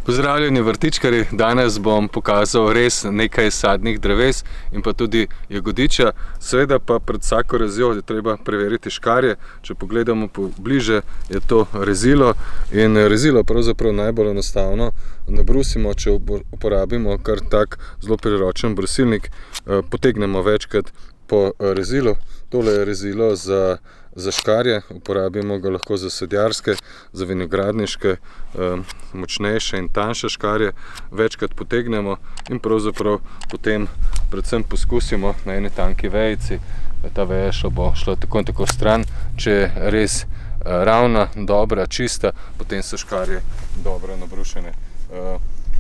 Pozdravljeni vrtičkarji, danes bom pokazal res nekaj sadnih dreves in pa tudi jagodiča. Seveda pa pred vsako rezjo je treba preveriti škarje. Če pogledamo pobliže, je to rezilo in rezilo pravzaprav najbolj enostavno nabrusimo, če uporabimo kar tak zelo priročen brusilnik. Potegnemo večkrat po rezilu. Tole je rezilo za škarje, uporabimo ga lahko za sadjarske, za vinogradniške, močnejše in tanjše škarje. Večkrat potegnemo in pravzaprav potem predvsem poskusimo na eni tanki vejici, da ta veja bo šla tako in tako stran. Če je res ravna, dobra, čista, potem so škarje dobro nabrušene.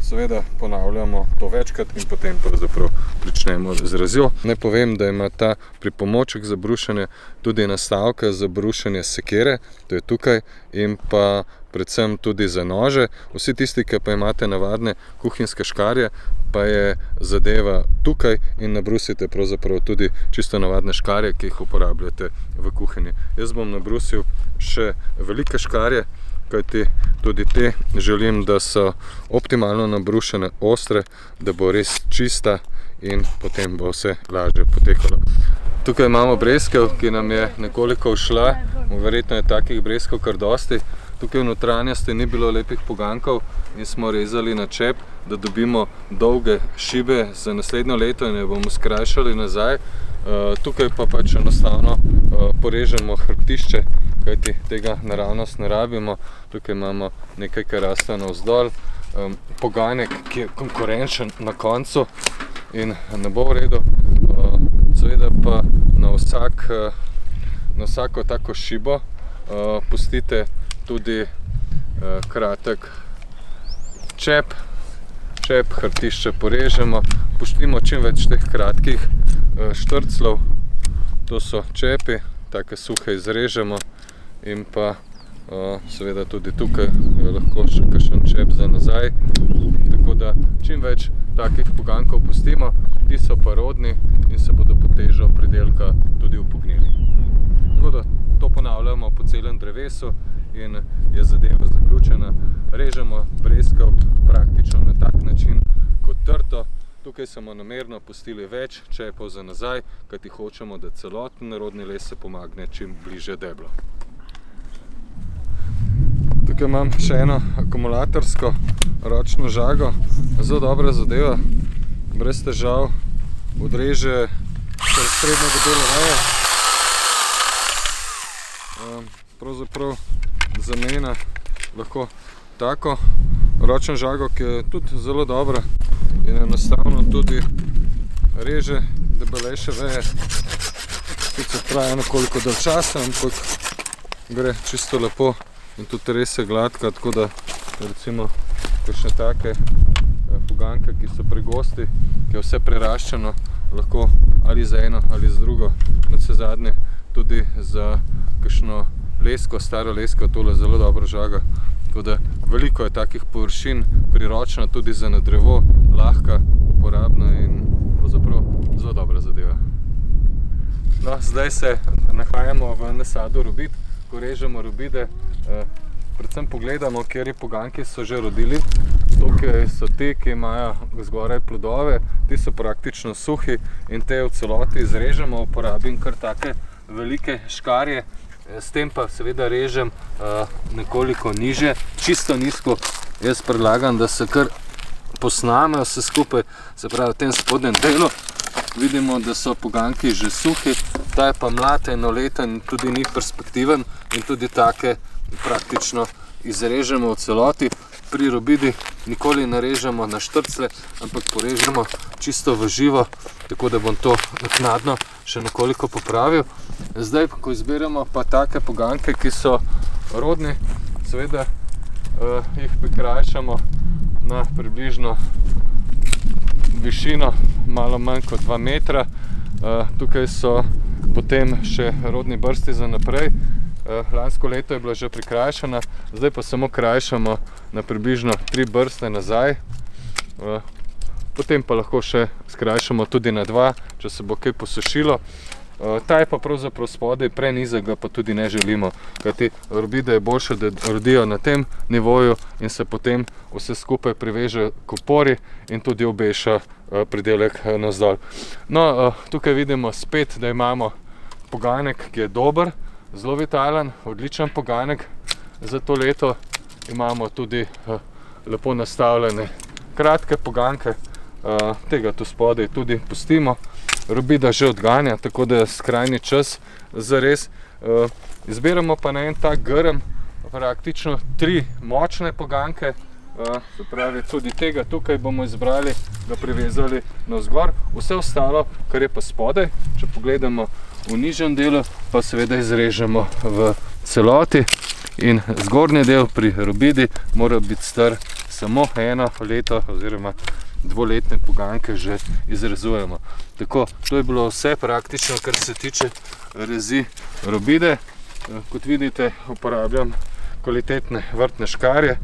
Seveda ponavljamo to večkrat in potem pravzaprav pričnemo z rezjo. Naj povem, da ima ta pripomoček za brušenje tudi nastavke za brušenje sekere, to je tukaj, in pa predvsem tudi za nože. Vsi tisti, ki pa imate navadne kuhinjske škarje, pa je zadeva tukaj in nabrusite pravzaprav tudi čisto navadne škarje, ki jih uporabljate v kuhinji. Jaz bom nabrusil še velike škarje, kajti tudi te želim, da so optimalno nabrušene, ostre, da bo res čista in potem bo vse lažje potekalo. Tukaj imamo breskev, ki nam je nekoliko ušla, verjetno je takih breskev kar dosti. Tukaj v notranjosti ni bilo lepih poganjkov in smo rezali na čep, da dobimo dolge šibe za naslednjo leto in jo bomo skrajšali nazaj. Tukaj pa pač enostavno porežemo hrbtišče, kajti tega naravnost ne rabimo. Tukaj imamo nekaj, kar raste navzdol, poganjek, ki je konkurenčen na koncu in ne bo v redu. Seveda pa na vsako tako šibo pustite tudi kratek čep, hrbtišče porežemo, pustimo čim več teh kratkih štrclov, to so čepi, take suhe izrežemo in pa seveda tudi tukaj je lahko še kakšen čep za nazaj, tako da čim več takih poganjkov pustimo, ti so pa rodni in se bodo pod težo pridelka tudi upognili. Tako da to ponavljamo po celem drevesu in je zadeva zaključena. Režemo breskev praktično na tak način kot trto. Tukaj smo namerno pustili več čepov za nazaj, kajti hočemo, da celoten rodni les se pomagne čim bliže deblu. Tukaj imam še eno akumulatorsko ročno žago, zelo dobra zadeva, brez težav odreže srednjo debelo vejo. Pravzaprav zamena lahko tako ročno žago, ki je tudi zelo dobra in enostavno tudi reže debelejše veje. Sicer traja nekoliko dalj časa, ampak gre čisto lepo in tudi res je gladka, tako da recimo kakšne take poganjke, ki so pregosti, ki je vse preraščeno, lahko ali za eno ali za drugo, navsezadnje tudi za kakšno lesko, staro lesko, tole zelo dobro žaga. Tako da veliko je takih površin, priročna tudi za na drevo, lahka, uporabna in pravzaprav zelo dobra zadeva. No, zdaj se nahajamo v nasadu robid. Ko režemo robide, predvsem pogledamo, kateri poganjki so že rodili. Tukaj so ti, ki imajo zgoraj plodove, ti so praktično suhi in te v celoti izrežemo. Uporabim kar take velike škarje, s tem pa seveda režem nekoliko niže, čisto nizko. Jaz predlagam, da se kar posname vse skupaj, se pravi v tem spodnjem delu. Vidimo, da so poganjki že suhi, ta je pa mlad, enoleten in tudi ni perspektiven in tudi take praktično izrežemo v celoti. Pri robidi nikoli ne režemo na štrcle, ampak porežemo čisto v živo, tako da bom to naknadno še nekoliko popravil. Zdaj, ko izberemo pa take poganjke, ki so rodni, seveda jih prikrajšamo na približno višino malo manj kot 2 metra. Tukaj so potem še rodni brsti za naprej. Lansko leto je bila že prikrajšana, zdaj pa samo krajšamo na približno 3 brste nazaj. Potem pa lahko še skrajšamo tudi na 2, če se bo kaj posušilo. Ta je pa pravzaprav spodaj prenizek, ga pa tudi ne želimo, kajti robide je boljše, da rodijo na tem nivoju in se potem vse skupaj priveže k opori in tudi obeša pridelek navzdol. No, tukaj vidimo spet, da imamo poganjek, ki je dober, zelo vitalen, odličen poganjek za to leto. Imamo tudi lepo nastavljene kratke poganjke, tega tu spodaj tudi pustimo. Robida že odganja, tako da je skrajni čas za res. Izbiramo pa na en tak grm praktično 3 močne poganjke, se pravi tudi tega tukaj bomo izbrali, ga privezali navzgor. Vse ostalo, kar je pa spodaj, če pogledamo v nižjem delu, pa seveda izrežemo v celoti. In zgornji del pri robidi mora biti star samo 1 leto oziroma 2-letne poganjke že izrezujemo. Tako, to je bilo vse praktično, kar se tiče rezi robide. Kot vidite, uporabljam kvalitetne vrtne škarje.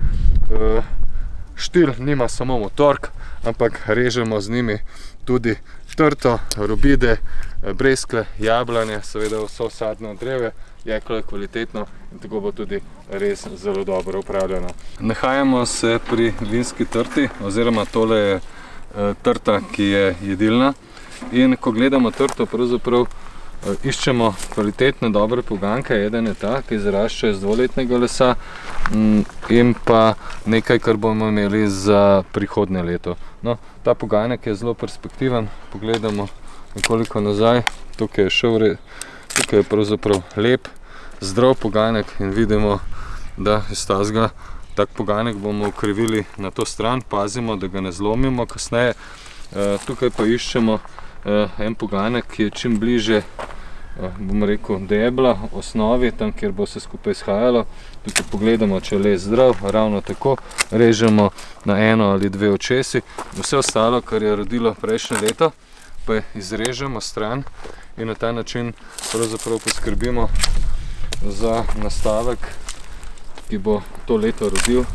Štil nima samo motork, ampak režemo z njimi tudi trto, robide, breskve, jablanje, seveda vso sadno drevje. Jeklo je kvalitetno in tako bo tudi res zelo dobro upravljeno. Nahajamo se pri vinski trti, oziroma tole je trta, ki je jedilna. In ko gledamo trto, pravzaprav iščemo kvalitetne, dobre poganjke. Eden je ta, ki zarašča iz 2-letnega lesa, in pa nekaj, kar bomo imeli za prihodnje leto. No, ta poganjek je zelo perspektiven. Pogledamo nekoliko nazaj. Tukaj je pravzaprav lep, zdrav poganjek in vidimo, da iz tazga tak poganjek bomo ukrivili na to stran. Pazimo, da ga ne zlomimo kasneje. Tukaj pa iščemo en poganjek, ki je čim bliže, bomo rekel, debla, osnovi, tam, kjer bo se skupaj izhajalo. Tukaj pogledamo, če je les zdrav, ravno tako. Režemo na 1 ali 2 očesi. Vse ostalo, kar je rodilo prejšnje leto, pa izrežemo stran in na ta način pravzaprav poskrbimo za nastavek, ki bo to leto rodil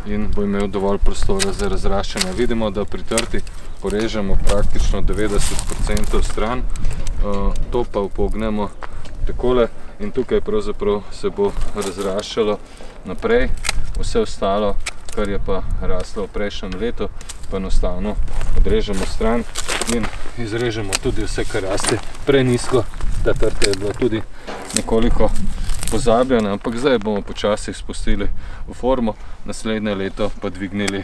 in bo imel dovolj prostora za razraščanje. Vidimo, da pri trti porežemo praktično 90% stran, to pa upognemo takole in tukaj pravzaprav se bo razraščalo naprej. Vse ostalo, kar je pa raslo v prejšnjem letu, pa enostavno odrežemo stran in izrežemo tudi vse, kar raste prenizko. Ta trta je bila tudi nekoliko pozabljena, ampak zdaj bomo počasi spustili v formo, naslednje leto pa dvignili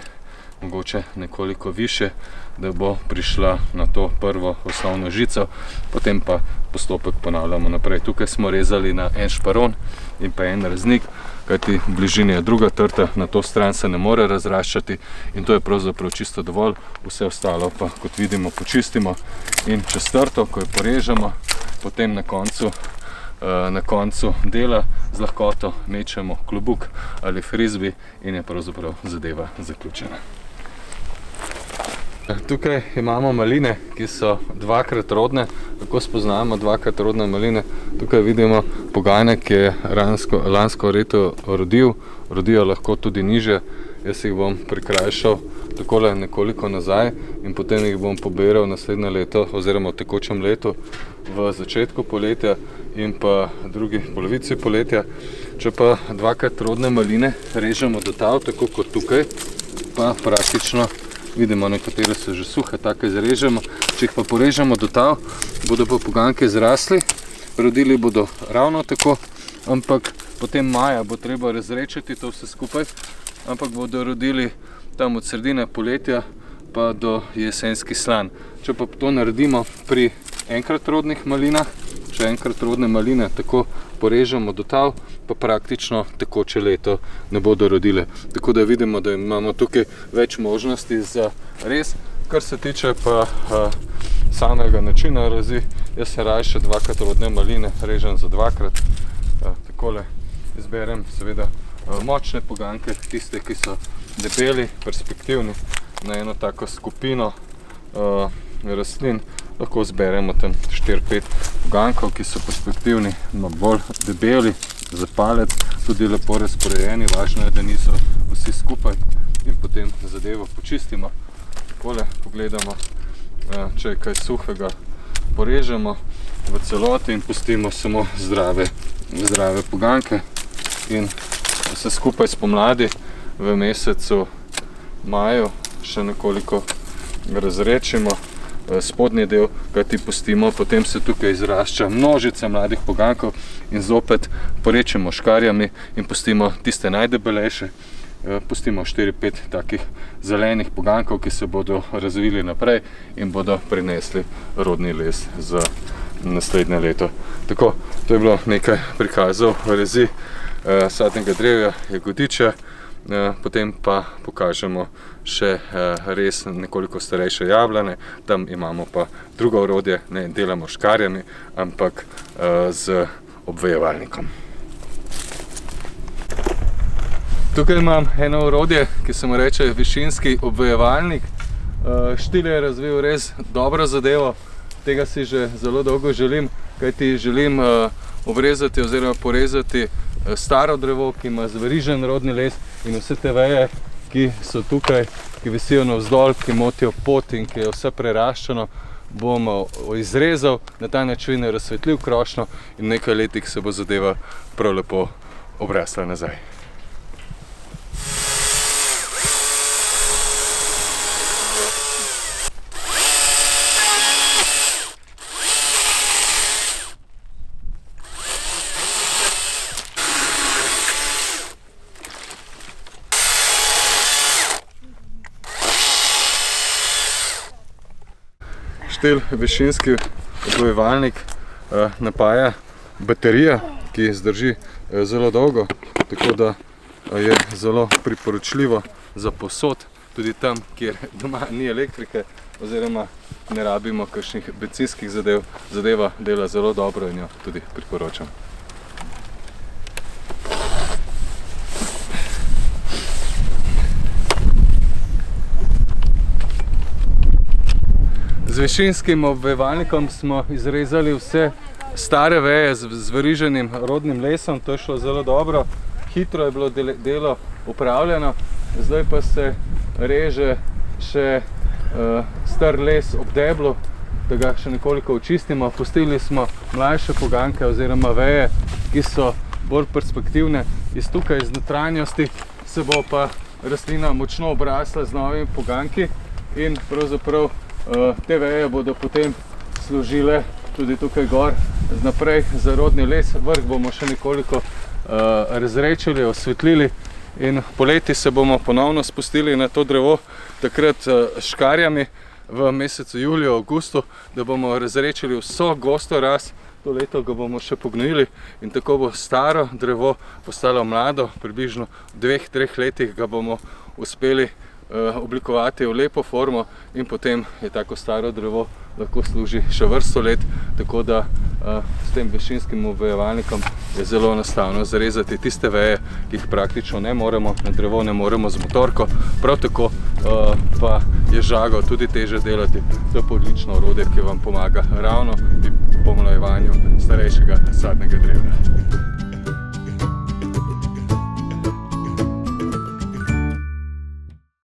mogoče nekoliko više, da bo prišla na to prvo osnovno žico, potem pa postopek ponavljamo naprej. Tukaj smo rezali na en šparon in pa en raznik, kajti v bližini je druga trta, na to stran se ne more razraščati in to je pravzaprav čisto dovolj. Vse ostalo pa, kot vidimo, počistimo in čez trto, ko jo porežemo, potem na koncu dela z lahkoto mečemo klobuk ali frizbi in je pravzaprav zadeva zaključena. Tukaj imamo maline, ki so 2-krat rodne. Kako spoznamo 2-krat rodne maline? Tukaj vidimo poganjek, ki je lansko leto rodil. Rodijo lahko tudi niže. Jaz jih bom prikrajšal takole nekoliko nazaj in potem jih bom pobiral naslednje leto oziroma v tekočem letu v začetku poletja in pa drugi polovici poletja. Če pa 2-krat rodne maline režemo do tal, tako kot tukaj, pa praktično vidimo, nekatere so že suhe, take izrežemo. Če jih pa porežemo do tal, bodo pa poganjke zrasli, rodili bodo ravno tako, ampak potem maja bo treba razrečiti to vse skupaj, ampak bodo rodili tam od sredine poletja pa do jesenski slan. Če pa to naredimo pri enkrat rodnih malinah, če enkrat rodne maline tako porežemo do tal, pa praktično tekoče leto ne bodo rodile. Tako da vidimo, da imamo tukaj več možnosti za rez. Kar se tiče pa samega načina rezi, jaz se rajše 2-krat rodne maline režem za 2-krat. Takole izberem seveda močne poganjke, tiste, ki so debeli, perspektivni, na eno tako skupino rastlin. Lahko zberemo tam 4-5 poganjkov, ki so perspektivni, bolj debeli, za palec, tudi lepo razporejeni, važno je, da niso vsi skupaj in potem zadevo počistimo. Takole pogledamo, če je kaj suhega, porežemo v celoti in pustimo samo zdrave poganke. In vse skupaj spomladi v mesecu maju še nekoliko razrečimo spodnji del, kajti pustimo, potem se tukaj izrašča množica mladih pogankov in zopet porečemo škarjami in pustimo tiste najdebelejše. Pustimo 4-5 takih zelenih pogankov, ki se bodo razvili naprej in bodo prinesli rodni les za naslednje leto. Tako, to je bilo nekaj prikazov rezi sadnega drevja jagodiča. Potem pa pokažemo še res nekoliko starejše jablane. Tam imamo pa drugo orodje, ne delamo škarjami, ampak z obvejevalnikom. Tukaj imam eno orodje, ki se mu reče višinski obvejevalnik. Štil je razvil res dobro zadevo, tega si že zelo dolgo želim, kajti želim obrezati oziroma porezati staro drevo, ki ima zverižen rodni les, in vse te veje, ki so tukaj, ki visijo navzdol, ki motijo pot in ki je vse preraščeno, bom izrezal, na ta način razsvetlil krošnjo in v nekaj letih se bo zadeva prav lepo obrasla nazaj. Štil višinski obvejevalnik napaja baterija, ki zdrži zelo dolgo, tako da je zelo priporočljivo za povsod, tudi tam, kjer doma ni elektrike oziroma ne rabimo kakšnih bencinskih zadev. Zadeva dela zelo dobro in jo tudi priporočam. Z višinskim obvejevalnikom smo izrezali vse stare veje z zveriženim rodnim lesom, to je šlo zelo dobro, hitro je bilo delo upravljeno, zdaj pa se reže še star les ob deblu, da ga še nekoliko očistimo. Pustili smo mlajše poganke oziroma veje, ki so bolj perspektivne. Iz tukaj, iz notranjosti, se bo pa rastlina močno obrasla z novimi poganki in pravzaprav te veje bodo potem služile tudi tukaj gor naprej za rodni les. Vrh bomo še nekoliko razrečili, osvetlili in poleti se bomo ponovno spustili na to drevo, takrat s škarjami v mesecu juliju, avgustu, da bomo razrečili vso gosto rast. To leto ga bomo še pognojili in tako bo staro drevo postalo mlado. Približno v 2-3 letih ga bomo uspeli oblikovati v lepo formo in potem je tako staro drevo lahko služi še vrsto let, tako da s tem višinskim obvejevalnikom je zelo enostavno zarezati tiste veje, ki jih praktično ne moremo, na drevo ne moremo z motorko, prav tako pa je žago tudi teže delati. To je pa odlično orodje, ki vam pomaga ravno pri pomlajevanju starejšega sadnega drevja.